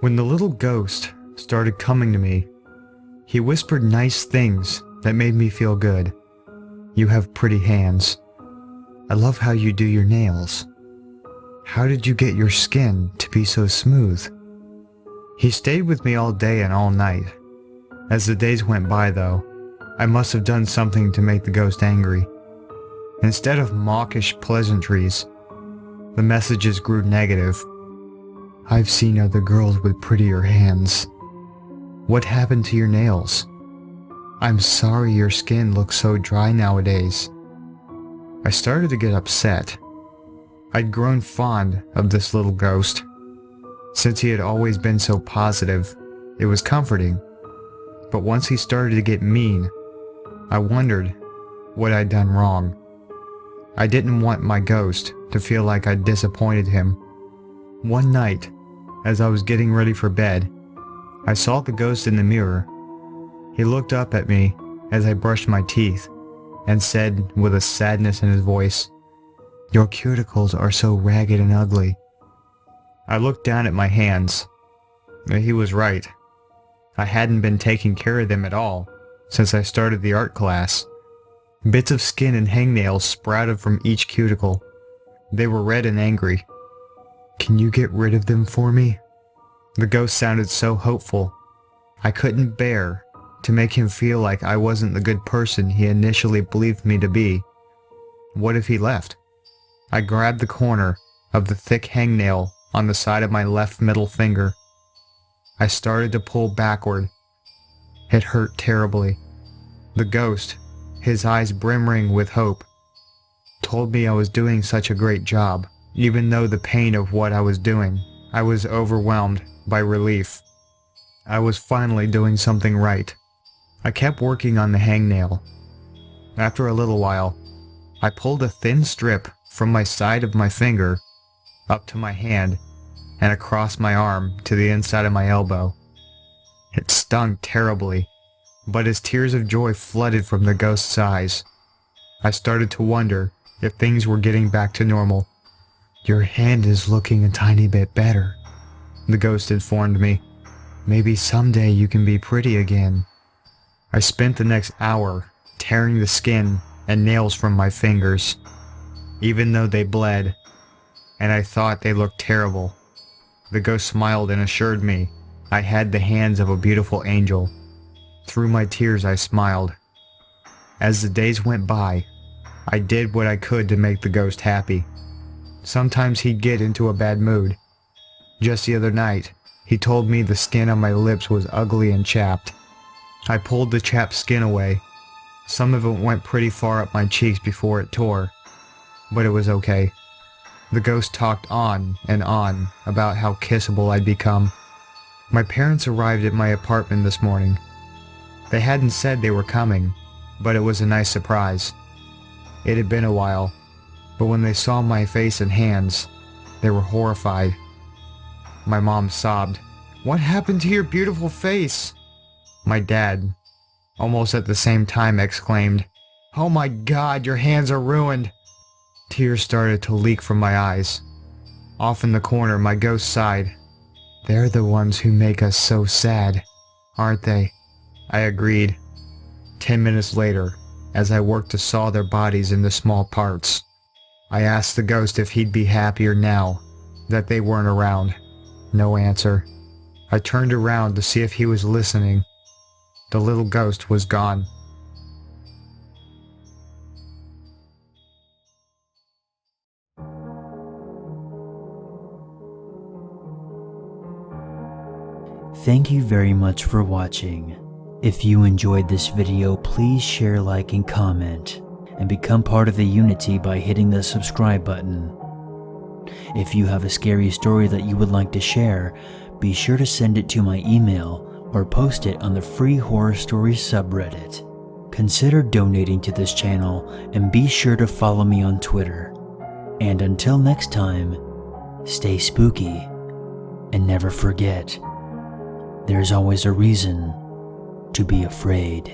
When the little ghost started coming to me, he whispered nice things that made me feel good. You have pretty hands. I love how you do your nails. How did you get your skin to be so smooth? He stayed with me all day and all night. As the days went by though, I must have done something to make the ghost angry. Instead of mawkish pleasantries, the messages grew negative. I've seen other girls with prettier hands. What happened to your nails? I'm sorry your skin looks so dry nowadays. I started to get upset. I'd grown fond of this little ghost. Since he had always been so positive, it was comforting. But once he started to get mean, I wondered what I'd done wrong. I didn't want my ghost to feel like I'd disappointed him. One night, as I was getting ready for bed, I saw the ghost in the mirror. He looked up at me as I brushed my teeth and said with a sadness in his voice, "Your cuticles are so ragged and ugly." I looked down at my hands. He was right. I hadn't been taking care of them at all since I started the art class. Bits of skin and hangnails sprouted from each cuticle. They were red and angry. Can you get rid of them for me? The ghost sounded so hopeful. I couldn't bear to make him feel like I wasn't the good person he initially believed me to be. What if he left? I grabbed the corner of the thick hangnail on the side of my left middle finger. I started to pull backward. It hurt terribly. The ghost, his eyes brimming with hope, told me I was doing such a great job. Even though the pain of what I was doing, I was overwhelmed by relief. I was finally doing something right. I kept working on the hangnail. After a little while, I pulled a thin strip from my side of my finger up to my hand and across my arm to the inside of my elbow. It stung terribly, but as tears of joy flooded from the ghost's eyes, I started to wonder if things were getting back to normal. Your hand is looking a tiny bit better, the ghost informed me. Maybe someday you can be pretty again. I spent the next hour tearing the skin and nails from my fingers, even though they bled, and I thought they looked terrible. The ghost smiled and assured me I had the hands of a beautiful angel. Through my tears I smiled. As the days went by, I did what I could to make the ghost happy. Sometimes he'd get into a bad mood. Just the other night, he told me the skin on my lips was ugly and chapped. I pulled the chapped skin away. Some of it went pretty far up my cheeks before it tore, but it was okay. The ghost talked on and on about how kissable I'd become. My parents arrived at my apartment this morning. They hadn't said they were coming, but it was a nice surprise. It had been a while, but when they saw my face and hands, they were horrified. My mom sobbed, "What happened to your beautiful face?" My dad, almost at the same time, exclaimed, "Oh my God, your hands are ruined!" Tears started to leak from my eyes. Off in the corner, my ghost sighed. They're the ones who make us so sad, aren't they? I agreed. 10 minutes later, as I worked to saw their bodies into small parts, I asked the ghost if he'd be happier now that they weren't around. No answer. I turned around to see if he was listening. The little ghost was gone. Thank you very much for watching. If you enjoyed this video, please share, like, and comment, and become part of the Unity by hitting the subscribe button. If you have a scary story that you would like to share, be sure to send it to my email or post it on the free horror stories subreddit. Consider donating to this channel and be sure to follow me on Twitter. And until next time, stay spooky and never forget, there's always a reason to be afraid.